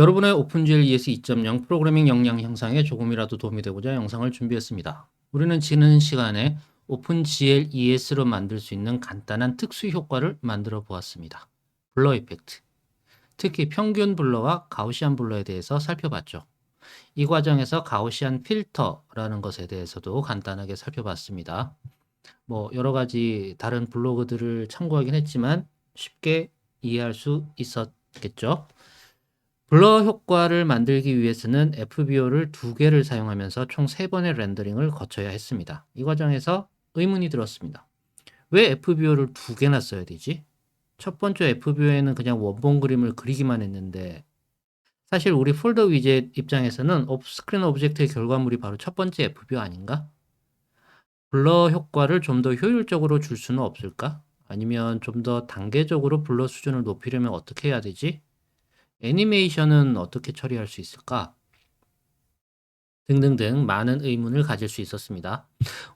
여러분의 오픈GL ES 2.0 프로그래밍 역량 향상에 조금이라도 도움이 되고자 영상을 준비했습니다. 우리는 지난 시간에 오픈GL ES로 만들 수 있는 간단한 특수 효과를 만들어 보았습니다. 블러 이펙트, 특히 평균 블러와 가우시안 블러에 대해서 살펴봤죠. 이 과정에서 가우시안 필터라는 것에 대해서도 간단하게 살펴봤습니다. 여러 가지 다른 블로그들을 참고하긴 했지만 쉽게 이해할 수 있었겠죠. 블러 효과를 만들기 위해서는 FBO를 2개를 사용하면서 총 3번의 렌더링을 거쳐야 했습니다. 이 과정에서 의문이 들었습니다. 왜 FBO를 2개나 써야 되지? 첫 번째 FBO에는 그냥 원본 그림을 그리기만 했는데 사실 우리 폴더 위젯 입장에서는 스크린 오브젝트의 결과물이 바로 첫 번째 FBO 아닌가? 블러 효과를 좀 더 효율적으로 줄 수는 없을까? 아니면 좀 더 단계적으로 블러 수준을 높이려면 어떻게 해야 되지? 애니메이션은 어떻게 처리할 수 있을까? 등등등 많은 의문을 가질 수 있었습니다.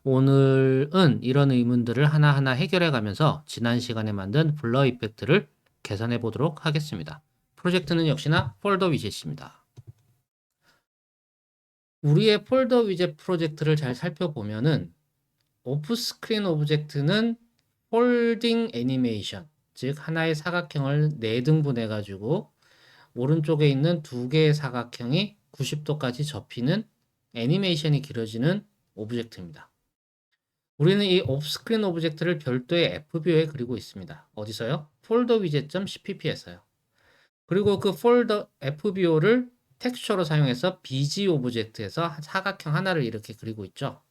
오늘은 이런 의문들을 하나하나 해결해 가면서 지난 시간에 만든 블러 이펙트를 개선해 보도록 하겠습니다. 프로젝트는 역시나 폴더 위젯입니다. 우리의 폴더 위젯 프로젝트를 잘 살펴보면은 오프 스크린 오브젝트는 폴딩 애니메이션, 즉 하나의 사각형을 4등분해 가지고 오른쪽에 있는 2개의 사각형이 90도까지 접히는 애니메이션이 길어지는 오브젝트입니다. 우리는 이 오프스크린 오브젝트를 별도의 FBO에 그리고 있습니다. 어디서요? 폴더 위젯.cpp에서요. 그리고 그 폴더 FBO를 텍스처로 사용해서 BG 오브젝트에서 사각형 하나를 이렇게 그리고 있죠.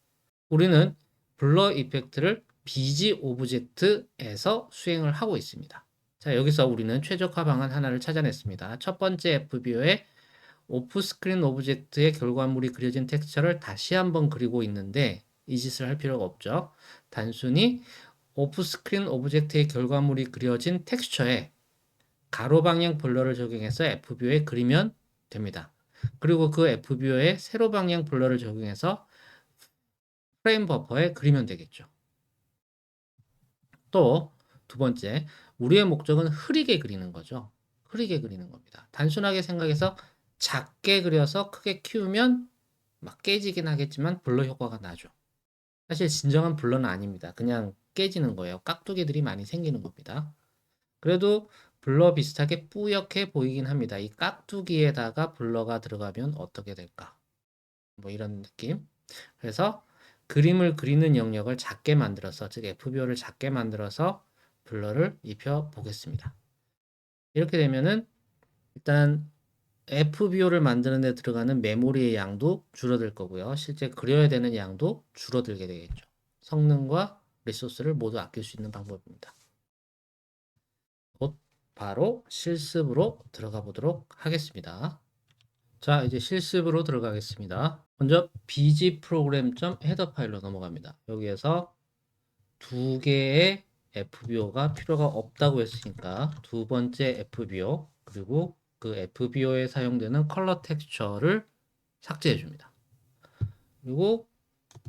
우리는 블러 이펙트를 BG 오브젝트에서 수행을 하고 있습니다. 자, 여기서 우리는 최적화 방안 하나를 찾아냈습니다. 첫 번째 FBO에 오프 스크린 오브젝트의 결과물이 그려진 텍스처를 다시 한번 그리고 있는데 이 짓을 할 필요가 없죠. 단순히 오프 스크린 오브젝트의 결과물이 그려진 텍스처에 가로 방향 블러를 적용해서 FBO에 그리면 됩니다. 그리고 그 FBO에 세로 방향 블러를 적용해서 프레임 버퍼에 그리면 되겠죠. 또 두 번째, 우리의 목적은 흐리게 그리는 거죠. 흐리게 그리는 겁니다. 단순하게 생각해서 작게 그려서 크게 키우면 막 깨지긴 하겠지만 블러 효과가 나죠. 사실 진정한 블러는 아닙니다. 그냥 깨지는 거예요. 깍두기들이 많이 생기는 겁니다. 그래도 블러 비슷하게 뿌옇게 보이긴 합니다. 이 깍두기에다가 블러가 들어가면 어떻게 될까? 뭐 이런 느낌. 그래서 그림을 그리는 영역을 작게 만들어서, 즉 FBO를 작게 만들어서 블러를 입혀 보겠습니다. 이렇게 되면은 일단 FBO를 만드는 데 들어가는 메모리의 양도 줄어들 거고요. 실제 그려야 되는 양도 줄어들게 되겠죠. 성능과 리소스를 모두 아낄 수 있는 방법입니다. 곧 바로 실습으로 들어가 보도록 하겠습니다. 자, 이제 실습으로 들어가겠습니다. 먼저 bg 프로그램.헤더 파일로 넘어갑니다. 여기에서 2개의 FBO가 필요가 없다고 했으니까 두 번째 FBO 그리고 그 FBO에 사용되는 컬러 텍스처를 삭제해 줍니다. 그리고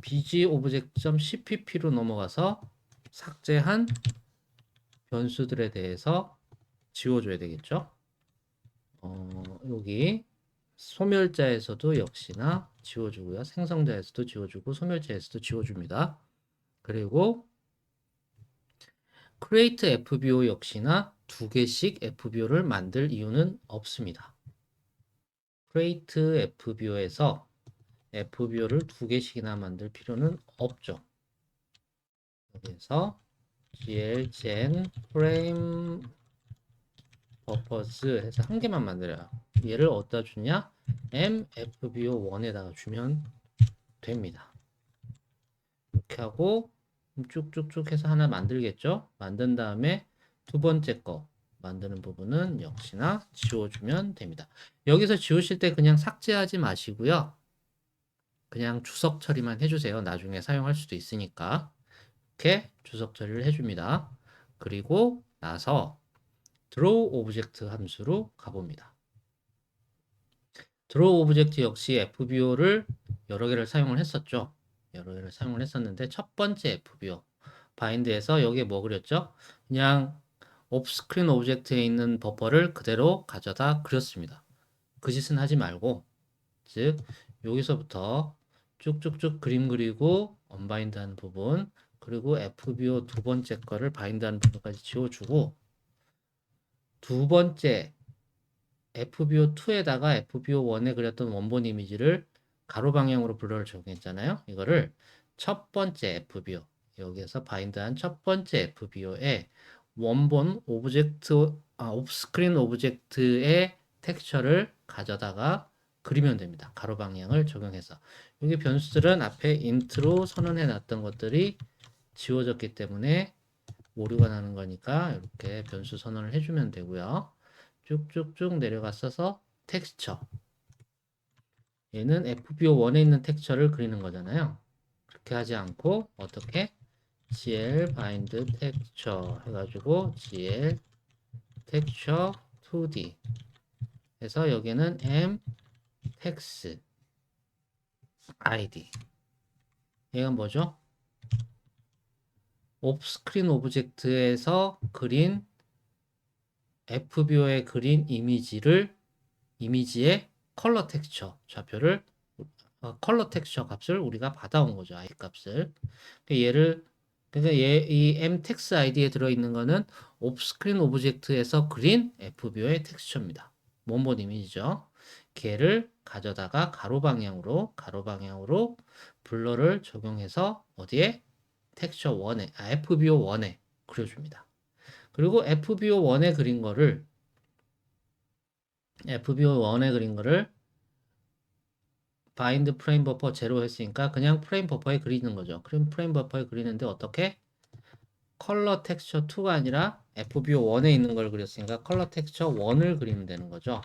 bg 오브젝트.cpp로 넘어가서 삭제한 변수들에 대해서 지워줘야 되겠죠. 여기 소멸자에서도 역시나 지워주고요. 생성자에서도 지워주고 소멸자에서도 지워줍니다. 그리고 create FBO 역시나 2개씩 FBO를 만들 이유는 없습니다. create FBO에서 FBO를 2개씩이나 만들 필요는 없죠. 그래서 glgen frame purpose 해서 한 개만 만들어요. 얘를 어디다 주냐? mfbo1에다가 주면 됩니다. 이렇게 하고 쭉쭉쭉 해서 하나 만들겠죠? 만든 다음에 두 번째 거 만드는 부분은 역시나 지워주면 됩니다. 여기서 지우실 때 그냥 삭제하지 마시고요. 그냥 주석 처리만 해주세요. 나중에 사용할 수도 있으니까. 이렇게 주석 처리를 해줍니다. 그리고 나서 draw object 함수로 가봅니다. draw object 역시 FBO를 여러 개를 사용을 했었죠. 여러 개를 사용을 했었는데 첫 번째 FBO 바인드에서 여기에 뭐 그렸죠? 그냥 오프스크린 오브젝트에 있는 버퍼를 그대로 가져다 그렸습니다. 그 짓은 하지 말고, 즉 여기서부터 쭉쭉쭉 그림 그리고 언바인드 하는 부분, 그리고 FBO 두 번째 거를 바인드 하는 부분까지 지워주고, 두 번째 FBO2에다가 FBO1에 그렸던 원본 이미지를 가로 방향으로 블러를 적용했잖아요. 이거를 첫 번째 FBO, 여기에서 바인드한 첫 번째 FBO에 원본 오브젝트, 옵스크린 오브젝트의 텍스처를 가져다가 그리면 됩니다. 가로 방향을 적용해서. 여기 변수들은 앞에 인트로 선언해 놨던 것들이 지워졌기 때문에 오류가 나는 거니까 이렇게 변수 선언을 해주면 되고요. 쭉쭉쭉 내려갔어서 텍스처. 얘는 FBO1에 있는 텍스처를 그리는 거잖아요. 그렇게 하지 않고 어떻게 GL bind texture 해가지고 GL texture 2D 해서 여기는 M text ID. 얘가 뭐죠? 옵스크린 오브젝트에서 그린 FBO에 그린 이미지의 컬러 텍스처 좌표를 컬러 텍스처 값을 우리가 받아온 거죠. i 값을. 그러니까 이 m text id에 들어있는 거는 옵스크린 오브젝트에서 그린 FBO의 텍스처입니다. 원본 이미지죠. 걔를 가져다가 가로 방향으로 블러를 적용해서 어디에 텍스처 1에 FBO1에 그려줍니다. 그리고 FBO1에 그린 거를 바인드 프레임 버퍼 제로 했으니까 그냥 프레임 버퍼에 그리는 거죠. 그럼 프레임 버퍼에 그리는데 어떻게? 컬러 텍스처 2가 아니라 FBO1에 있는 걸 그렸으니까 컬러 텍스처 1을 그리면 되는 거죠.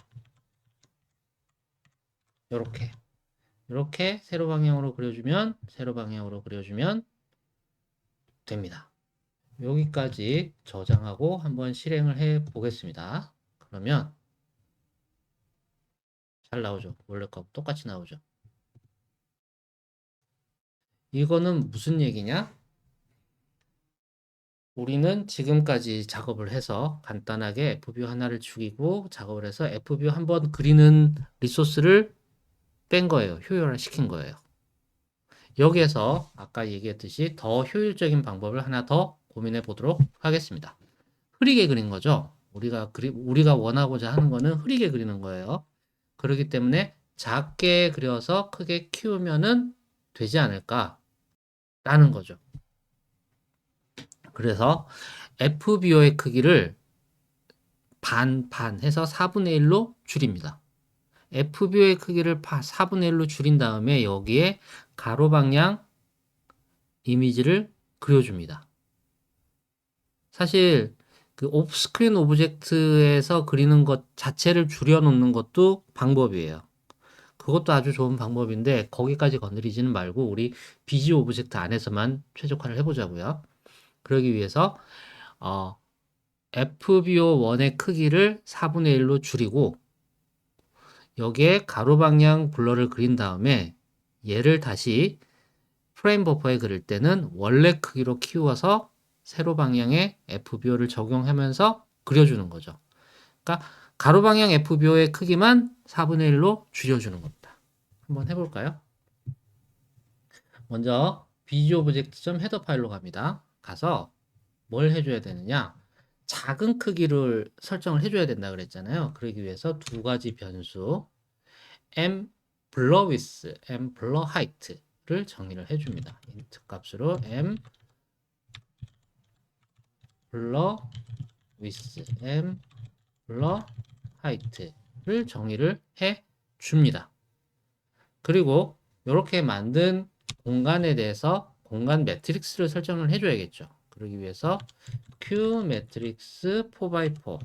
이렇게 세로 방향으로 그려주면 됩니다. 여기까지 저장하고 한번 실행을 해 보겠습니다. 그러면 잘 나오죠. 원래 거 똑같이 나오죠. 이거는 무슨 얘기냐? 우리는 지금까지 작업을 해서 간단하게 FBO 하나를 죽이고 작업을 해서 FBO 한번 그리는 리소스를 뺀 거예요. 효율화 시킨 거예요. 여기에서 아까 얘기했듯이 더 효율적인 방법을 하나 더 고민해 보도록 하겠습니다. 흐리게 그린 거죠. 우리가 원하고자 하는 거는 흐리게 그리는 거예요. 그렇기 때문에 작게 그려서 크게 키우면은 되지 않을까라는 거죠. 그래서 FBO의 크기를 반 해서 4분의 1로 줄입니다. FBO의 크기를 4분의 1로 줄인 다음에 여기에 가로 방향 이미지를 그려줍니다. 사실 그 옵스크린 오브젝트에서 그리는 것 자체를 줄여놓는 것도 방법이에요. 그것도 아주 좋은 방법인데 거기까지 건드리지는 말고 우리 BG 오브젝트 안에서만 최적화를 해보자고요. 그러기 위해서 FBO1의 크기를 4분의 1로 줄이고 여기에 가로 방향 블러를 그린 다음에 얘를 다시 프레임 버퍼에 그릴 때는 원래 크기로 키워서 세로 방향의 FBO를 적용하면서 그려주는 거죠. 그러니까 가로 방향 FBO의 크기만 4분의 1로 줄여주는 겁니다. 한번 해볼까요? 먼저 BGObject.header 파일로 갑니다. 가서 뭘 해줘야 되느냐? 작은 크기를 설정을 해줘야 된다 그랬잖아요. 그러기 위해서 두 가지 변수 m blur width, m blur height를 정의를 해줍니다. int 값으로 m blur width, m blur height를 정의를 해 줍니다. 그리고 이렇게 만든 공간에 대해서 공간 매트릭스를 설정을 해줘야겠죠. 그러기 위해서 q 매트릭스 4x4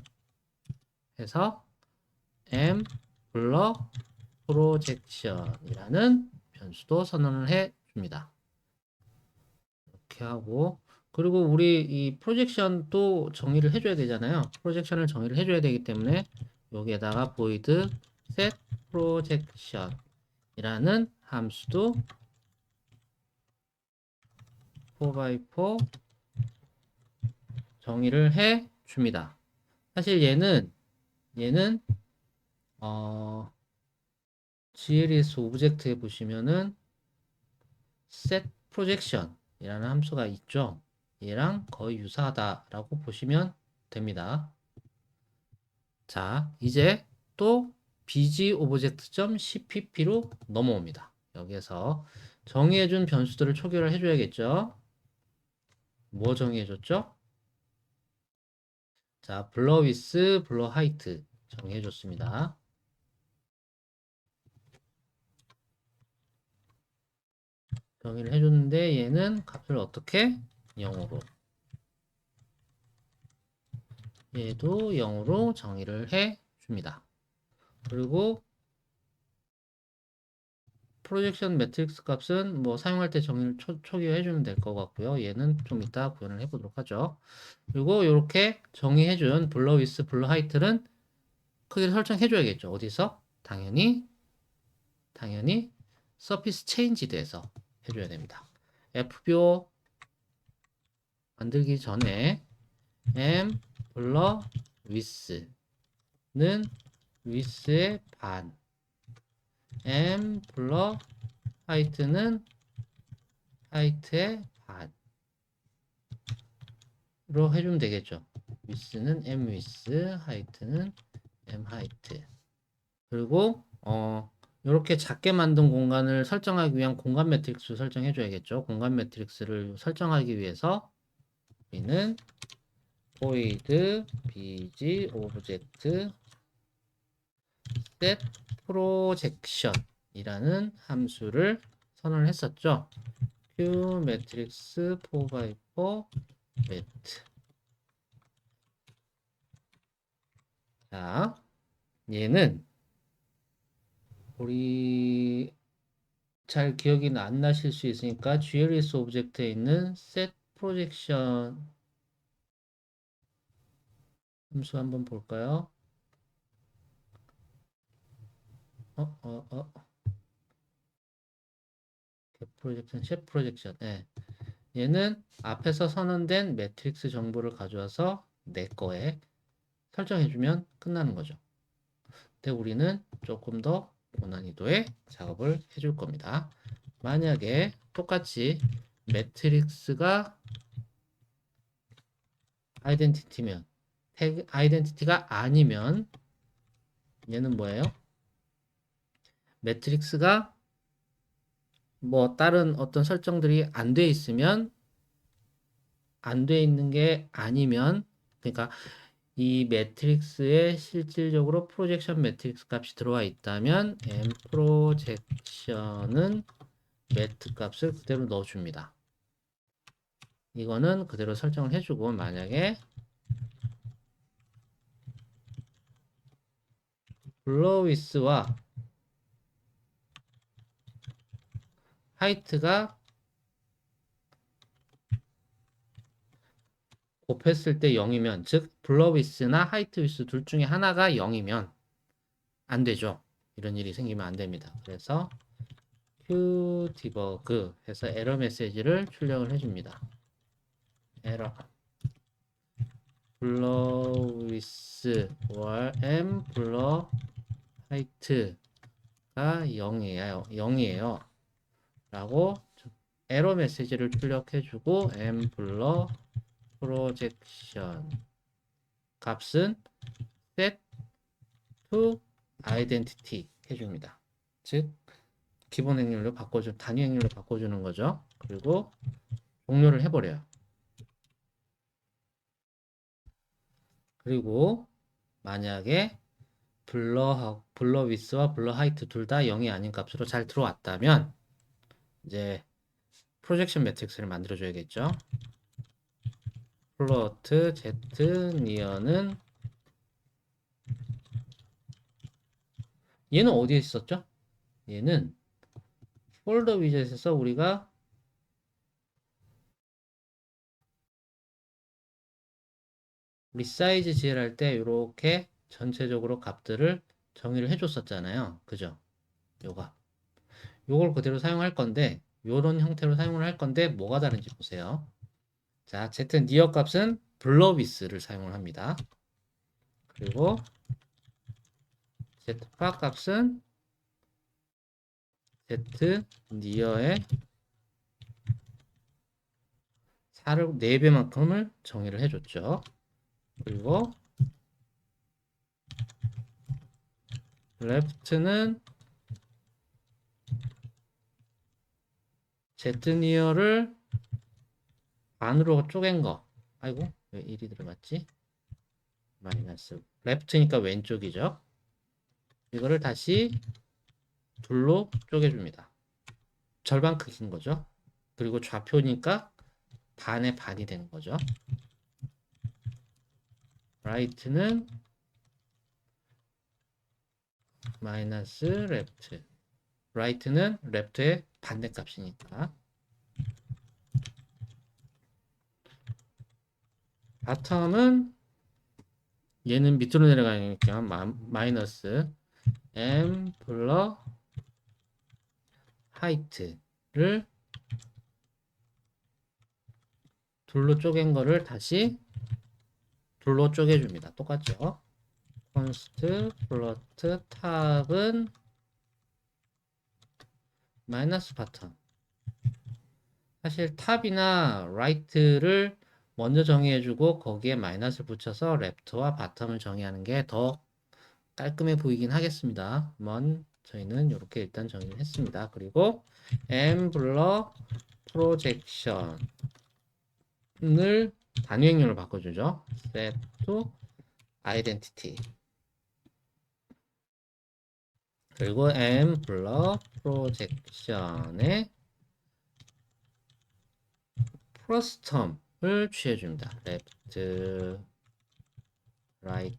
해서 m blur projection이라는 변수도 선언을 해 줍니다. 이렇게 하고 그리고 우리 이 프로젝션도 정의를 해줘야 되잖아요. 프로젝션을 정의를 해줘야 되기 때문에 여기에다가 void set projection 이라는 함수도 4x4 정의를 해 줍니다. 사실 얘는 GLES 오브젝트에 보시면은 set projection 이라는 함수가 있죠. 얘랑 거의 유사하다라고 보시면 됩니다. 자, 이제 또 bgObject.cpp로 넘어옵니다. 여기에서 정의해준 변수들을 초기화를 해줘야겠죠. 뭐 정의해줬죠? 자, blur with, blur height 정의해줬습니다. 정의를 해줬는데 얘는 값을 어떻게? 0으로. 얘도 0으로 정의를 해줍니다. 그리고 프로젝션 매트릭스 값은 뭐 사용할 때 정의를 초기화해 주면 될 것 같고요. 얘는 좀 이따 구현을 해보도록 하죠. 그리고 이렇게 정의해준 블러 위스, 블러 하이트는 크기를 설정해 줘야겠죠. 어디서? 당연히 서피스 체인지드에서 해줘야 됩니다. FBO 만들기 전에 M 블러 위스는 위스의 반, M 블러 하이트는 하이트의 반으로 해주면 되겠죠. 위스는 M 위스, 하이트는 M 하이트. 그리고 이렇게 작게 만든 공간을 설정하기 위한 공간 매트릭스를 설정해 줘야겠죠. 공간 매트릭스를 설정하기 위해서 우리는 void bg object set projection 이라는 함수를 선언을 했었죠. q 매트릭스 4x4 매트. 자, 얘는 우리 잘 기억이 안 나실 수 있으니까 GLS 오브젝트에 있는 set projection 함수 한번 볼까요? 프로젝션, 셋 프로젝션. 네. 얘는 앞에서 선언된 매트릭스 정보를 가져와서 내 거에 설정해주면 끝나는 거죠. 근데 우리는 조금 더 고난이도의 작업을 해줄 겁니다. 만약에 똑같이 매트릭스가 아이덴티티면, 태그 아이덴티티가 아니면 얘는 뭐예요? 매트릭스가 뭐 다른 어떤 설정들이 안 돼 있으면 안 돼 있는 게 아니면 그러니까 이 매트릭스에 실질적으로 프로젝션 매트릭스 값이 들어와 있다면 m 프로젝션은 매트 값을 그대로 넣어줍니다. 이거는 그대로 설정을 해주고 만약에 블러위스와 하이트가 곱했을 때 0이면 즉 블러위스나 하이트위스 둘 중에 하나가 0이면 안 되죠. 이런 일이 생기면 안 됩니다. 그래서 qdebug 해서 에러 메시지를 출력을 해줍니다. 에러 blur with or m blur height가 0이에요. 라고 에러 메시지를 출력해주고 m blur projection 값은 set to identity 해줍니다. 즉 기본 행렬로 단위 행렬로 바꿔주는 거죠. 그리고 종료를 해버려요. 그리고 만약에 블러 위스와 블러 하이트 둘 다 0이 아닌 값으로 잘 들어왔다면 이제 프로젝션 매트릭스를 만들어 줘야겠죠. 플로트 z 니어는 얘는 어디에 있었죠? 얘는 폴더 위젯에서 우리가 리사이즈 GL 할 때 이렇게 전체적으로 값들을 정의를 해줬었잖아요. 그죠? 요걸 그대로 사용할 건데 요런 형태로 사용을 할 건데 뭐가 다른지 보세요. 자, z 니어 값은 블러위스를 사용을 합니다. 그리고 z 파 값은 Z 니어의 4를 4배만큼을 정의를 해줬죠. 그리고 left는 Z 니어를 반으로 쪼갠 거. 아이고, 왜 1이 들어갔지? 마이너스. left니까 왼쪽이죠. 이거를 다시 둘로 쪼개줍니다. 절반 크기인 거죠. 그리고 좌표니까 반의 반이 되는 거죠. right는 마이너스 left. right는 left의 반대값이니까. bottom은 얘는 밑으로 내려가니까 마이너스 m 플러 height를 둘로 쪼갠 거를 다시 둘로 쪼개줍니다. 똑같죠? const 플러트 탑은 마이너스 bottom. 사실 탑이나 right를 먼저 정의해주고 거기에 마이너스를 붙여서 left와 bottom을 정의하는 게 더 깔끔해 보이긴 하겠습니다. 저희는 이렇게 일단 정의를 했습니다. 그리고 m 블러 프로젝션을 단위행렬로 바꿔주죠. set to identity. 그리고 m 블러 프로젝션의 플러스 텀을 취해줍니다. left, right,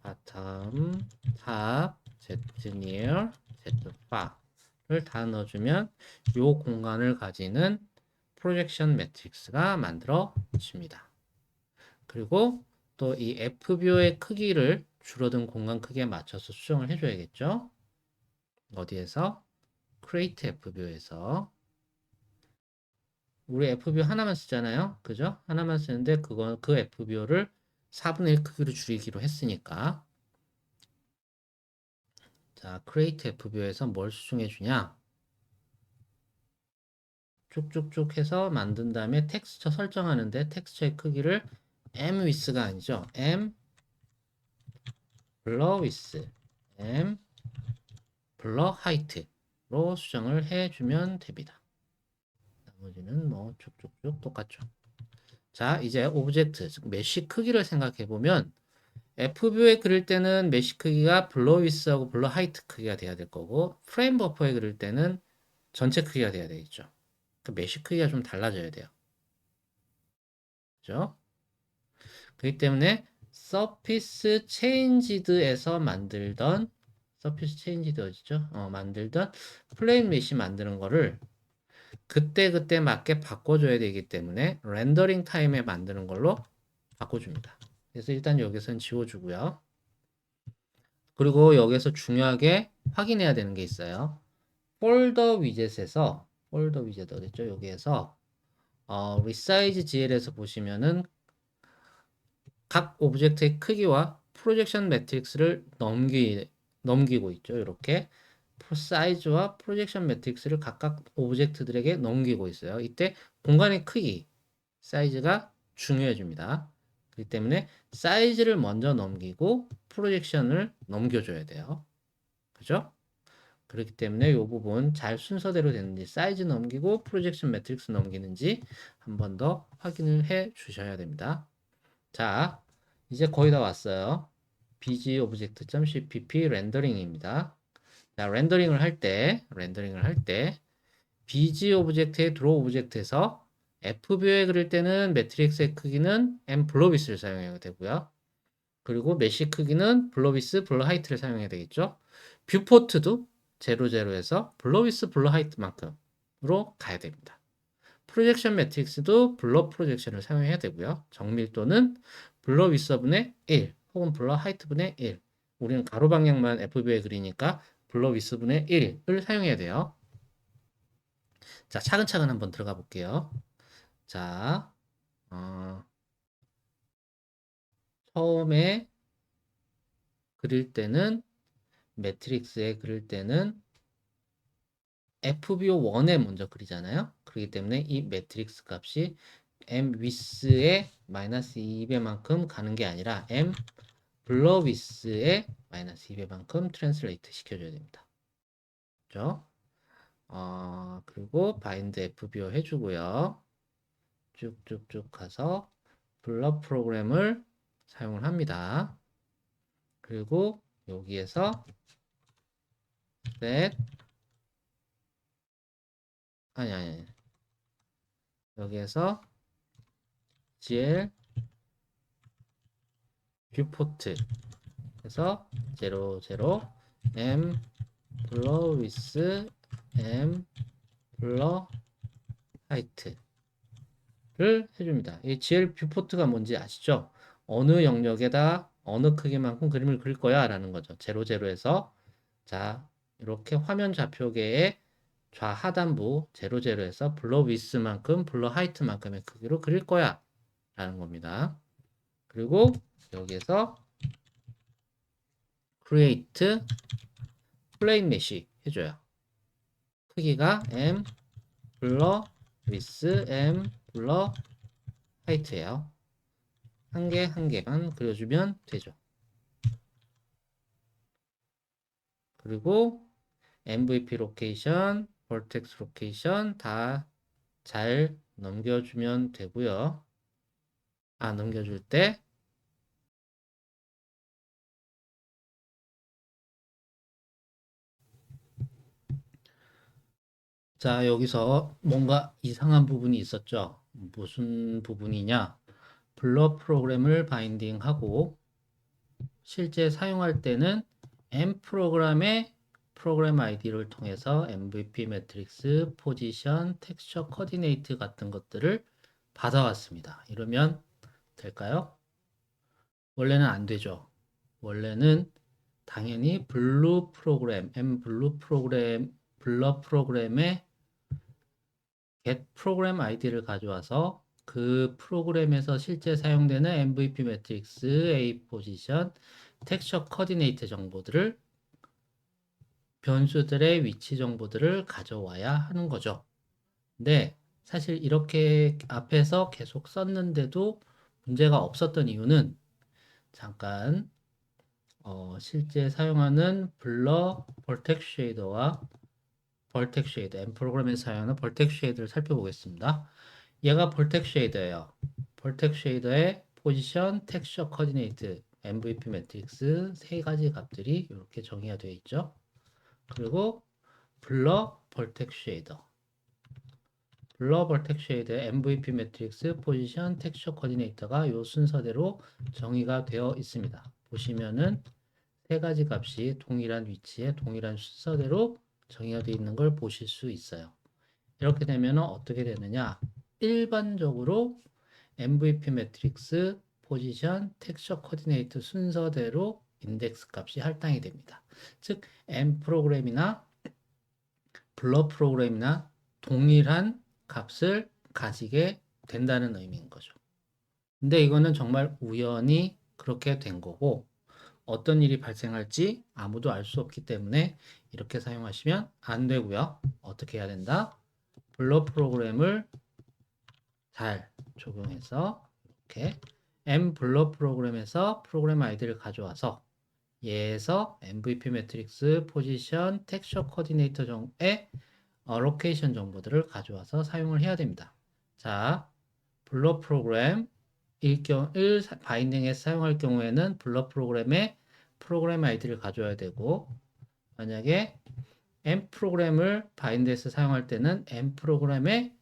bottom, top, z near, z far를 다 넣어주면 이 공간을 가지는 프로젝션 매트릭스가 만들어집니다. 그리고 또 이 F뷰의 크기를 줄어든 공간 크기에 맞춰서 수정을 해줘야겠죠. 어디에서? create F뷰에서 우리 F뷰 하나만 쓰잖아요. 그죠? 하나만 쓰는데 그 F뷰를 4분의 1 크기로 줄이기로 했으니까 자, create F뷰에서 뭘 수정해 주냐? 쭉쭉쭉 해서 만든 다음에 텍스처 설정하는데 텍스처의 크기를 m width가 아니죠. m blur width, m blur height로 수정을 해주면 됩니다. 나머지는 뭐 쭉쭉쭉 똑같죠. 자, 이제 오브젝트, 즉 메쉬 크기를 생각해 보면 F뷰에 그릴 때는 메쉬 크기가 블러 위스하고 블러 하이트 크기가 돼야 될 거고 프레임 버퍼에 그릴 때는 전체 크기가 돼야 되겠죠. 그 메쉬 크기가 좀 달라져야 돼요. 그죠? 그렇기 때문에 서피스 체인지드에서 만들던 서피스 체인지드 어디죠? 만들던 플레인 메쉬 만드는 거를 그때그때 맞게 바꿔줘야 되기 때문에 렌더링 타임에 만드는 걸로 바꿔줍니다. 그래서 일단 여기서는 지워주고요. 그리고 여기서 중요하게 확인해야 되는 게 있어요. 폴더 위젯에서 폴더 위젯 어딨죠? 여기에서 resize gl에서 보시면은 각 오브젝트의 크기와 프로젝션 매트릭스를 넘기고 있죠. 이렇게 사이즈와 프로젝션 매트릭스를 각각 오브젝트들에게 넘기고 있어요. 이때 공간의 크기, 사이즈가 중요해집니다. 그렇기 때문에 사이즈를 먼저 넘기고 프로젝션을 넘겨줘야 돼요. 그죠? 그렇기 때문에 이 부분 잘 순서대로 되는지 사이즈 넘기고 프로젝션 매트릭스 넘기는지 한 번 더 확인을 해 주셔야 됩니다. 자, 이제 거의 다 왔어요. bg 오브젝트.cpp 렌더링입니다. 자, 렌더링을 할 때 bg 오브젝트의 드로우 오브젝트에서 f뷰에 그릴 때는 매트릭스의 크기는 m 블러비스를 사용해야 되고요. 그리고 메쉬 크기는 블러비스 블러 하이트를 사용해야 되겠죠. 뷰포트도 00에서 블러비스 블러 하이트만큼으로 가야 됩니다. 프로젝션 매트릭스도 블러 프로젝션을 사용해야 되고요. 정밀도는 블러 위스분의 1 혹은 블러 하이트분의 1. 우리는 가로 방향만 FB에 그리니까 블러 위스분의 1을 사용해야 돼요. 자, 차근차근 한번 들어가 볼게요. 자, 처음에 그릴 때는 매트릭스에 그릴 때는 FBO1에 먼저 그리잖아요. 그렇기 때문에 이 매트릭스 값이 M 위스의 마이너스 2배만큼 가는 게 아니라 M 블러 위스의 마이너스 2배만큼 트랜슬레이트 시켜줘야 됩니다. 그죠? 그리고 바인드 FBO 해주고요. 쭉쭉쭉 가서 블러 프로그램을 사용을 합니다. 그리고 여기에서 set 아니 여기에서 gl 뷰포트 해서 00 m blur with m blur height를 해줍니다. 이 gl 뷰포트가 뭔지 아시죠? 어느 영역에다 어느 크기만큼 그림을 그릴 거야 라는 거죠. 00에서 자 이렇게 화면 좌표계의 좌하단부 00에서 블러 위스만큼 블러 하이트만큼의 크기로 그릴 거야 라는 겁니다. 그리고 여기에서 create plane mesh 해줘요. 크기가 m 블러 위스 m 블러 하이트예요. 한 개 한 개만 그려주면 되죠. 그리고 MVP 로케이션, 벌텍스 로케이션 다 잘 넘겨주면 되고요. 넘겨줄 때 자, 여기서 뭔가 이상한 부분이 있었죠. 무슨 부분이냐? 블러 프로그램을 바인딩하고 실제 사용할 때는 M 프로그램의 프로그램 아이디를 통해서 MVP 매트릭스, 포지션, 텍스처 코디네이트 같은 것들을 받아왔습니다. 이러면 될까요? 원래는 안 되죠. 원래는 당연히 블루 프로그램, M 블루 프로그램, 블러 프로그램의 get 프로그램 아이디를 가져와서 그 프로그램에서 실제 사용되는 MVP 매트릭스, A 포지션, 텍스처 코디네이트 정보들을 변수들의 위치 정보들을 가져와야 하는 거죠. 근데 사실 이렇게 앞에서 계속 썼는데도 문제가 없었던 이유는 잠깐 실제 사용하는 블러 벌텍 쉐이더와 벌텍 쉐이더, M 프로그램에서 사용하는 벌텍 쉐이더를 살펴보겠습니다. 얘가 벌텍 쉐이더예요. 벌텍 쉐이더의 포지션, 텍스처 코디네이트, MVP 매트릭스 세 가지 값들이 이렇게 정의가 되어 있죠. 그리고 블러 벌텍 쉐이더, 블러 벌텍 쉐이더의 MVP 매트릭스, 포지션, 텍스처 코디네이터가 이 순서대로 정의가 되어 있습니다. 보시면은 세 가지 값이 동일한 위치에 동일한 순서대로 정의가 되어 있는 걸 보실 수 있어요. 이렇게 되면 어떻게 되느냐? 일반적으로 MVP 매트릭스, 포지션, 텍스처 코디네이트 순서대로 인덱스 값이 할당이 됩니다. 즉 M 프로그램이나 블러 프로그램이나 동일한 값을 가지게 된다는 의미인 거죠. 근데 이거는 정말 우연히 그렇게 된 거고 어떤 일이 발생할지 아무도 알 수 없기 때문에 이렇게 사용하시면 안 되고요. 어떻게 해야 된다? 블러 프로그램을 잘 적용해서 이렇게 M 블러 프로그램에서 프로그램 아이디를 가져와서 얘에서 MVP 매트릭스, 포지션, 텍스처 코디네이터 정의 로케이션 정보들을 가져와서 사용을 해야 됩니다. 자, 블러 프로그램 1 바인딩에 사용할 경우에는 블러 프로그램의 프로그램 아이디를 가져와야 되고 만약에 M 프로그램을 바인드에서 사용할 때는 M 프로그램의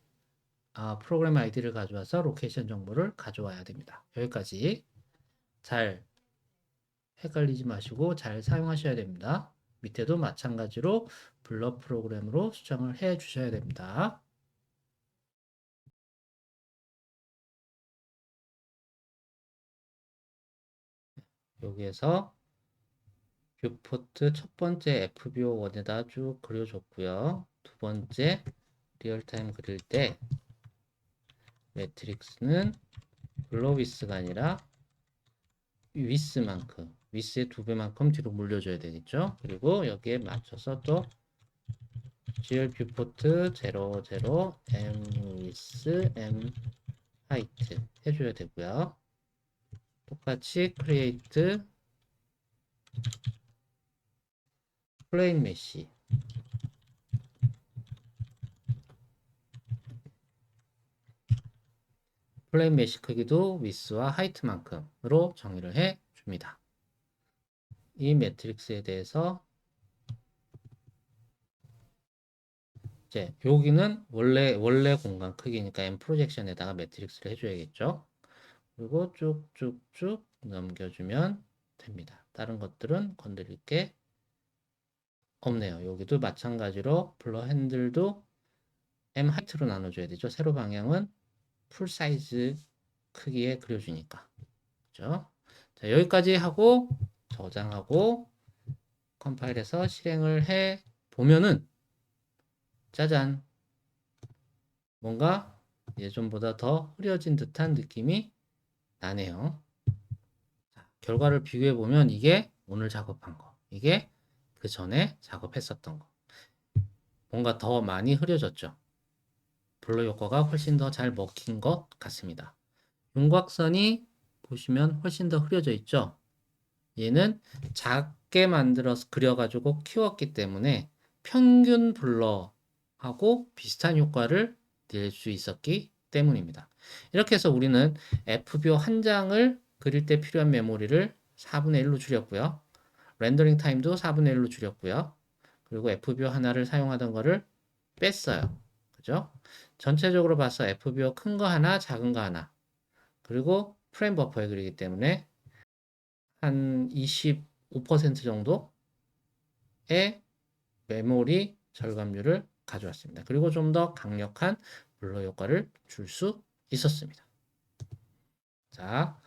프로그램 아이디를 가져와서 로케이션 정보를 가져와야 됩니다. 여기까지 잘 헷갈리지 마시고 잘 사용하셔야 됩니다. 밑에도 마찬가지로 블러 프로그램으로 수정을 해 주셔야 됩니다. 여기에서 뷰포트 첫 번째 FBO1에다 쭉 그려줬고요. 두 번째 리얼타임 그릴 때 매트릭스는 블러 위스가 아니라 위스만큼 위스의 2배만큼 뒤로 물려줘야 되겠죠. 그리고 여기에 맞춰서 또 GL 뷰포트 00 M with M height 해줘야 되고요. 똑같이 create plane mesh 플레임 메시 크기도 width와 height만큼으로 정의를 해 줍니다. 이 매트릭스에 대해서 이제 여기는 원래 공간 크기니까 M 프로젝션에다가 매트릭스를 해줘야겠죠. 그리고 쭉쭉쭉 넘겨주면 됩니다. 다른 것들은 건드릴 게 없네요. 여기도 마찬가지로 블러 핸들도 M 하이트로 나눠줘야 되죠. 세로 방향은 풀 사이즈 크기에 그려주니까. 그죠? 자, 여기까지 하고 저장하고 컴파일해서 실행을 해 보면은 짜잔, 뭔가 예전보다 더 흐려진 듯한 느낌이 나네요. 자, 결과를 비교해 보면 이게 오늘 작업한 거, 이게 그 전에 작업했었던 거, 뭔가 더 많이 흐려졌죠. 블러 효과가 훨씬 더 잘 먹힌 것 같습니다. 윤곽선이 보시면 훨씬 더 흐려져 있죠. 얘는 작게 만들어서 그려가지고 키웠기 때문에 평균 블러하고 비슷한 효과를 낼 수 있었기 때문입니다. 이렇게 해서 우리는 FBO 한 장을 그릴 때 필요한 메모리를 4분의 1로 줄였고요. 렌더링 타임도 4분의 1로 줄였고요. 그리고 FBO 하나를 사용하던 거를 뺐어요. 그죠? 전체적으로 봐서 FBO 큰 거 하나, 작은 거 하나. 그리고 프레임 버퍼에 그리기 때문에 한 25% 정도의 메모리 절감률을 가져왔습니다. 그리고 좀 더 강력한 블러 효과를 줄 수 있었습니다. 자,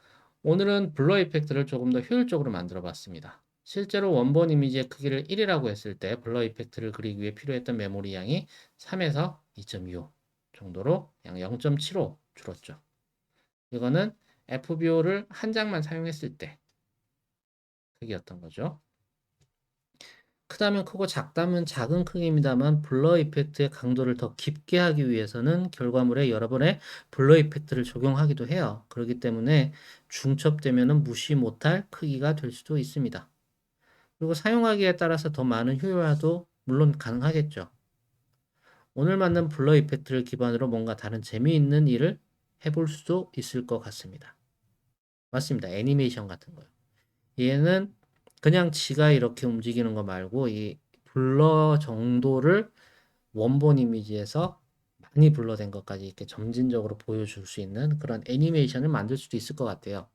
오늘은 블러 이펙트를 조금 더 효율적으로 만들어 봤습니다. 실제로 원본 이미지의 크기를 1이라고 했을 때 블러 이펙트를 그리기 위해 필요했던 메모리 양이 3에서 2.25 정도로 약 0.75 줄었죠. 이거는 FBO를 한 장만 사용했을 때 크기였던 거죠. 크다면 크고 작다면 작은 크기입니다만 블러 이펙트의 강도를 더 깊게 하기 위해서는 결과물에 여러 번의 블러 이펙트를 적용하기도 해요. 그렇기 때문에 중첩되면 무시 못할 크기가 될 수도 있습니다. 그리고 사용하기에 따라서 더 많은 효율화도 물론 가능하겠죠. 오늘 만든 블러 이펙트를 기반으로 뭔가 다른 재미있는 일을 해볼 수도 있을 것 같습니다. 맞습니다. 애니메이션 같은 거요. 얘는 그냥 지가 이렇게 움직이는 거 말고 이 블러 정도를 원본 이미지에서 많이 블러된 것까지 이렇게 점진적으로 보여줄 수 있는 그런 애니메이션을 만들 수도 있을 것 같아요.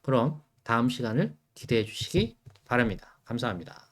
그럼 다음 시간을 기대해 주시기 바랍니다. 감사합니다.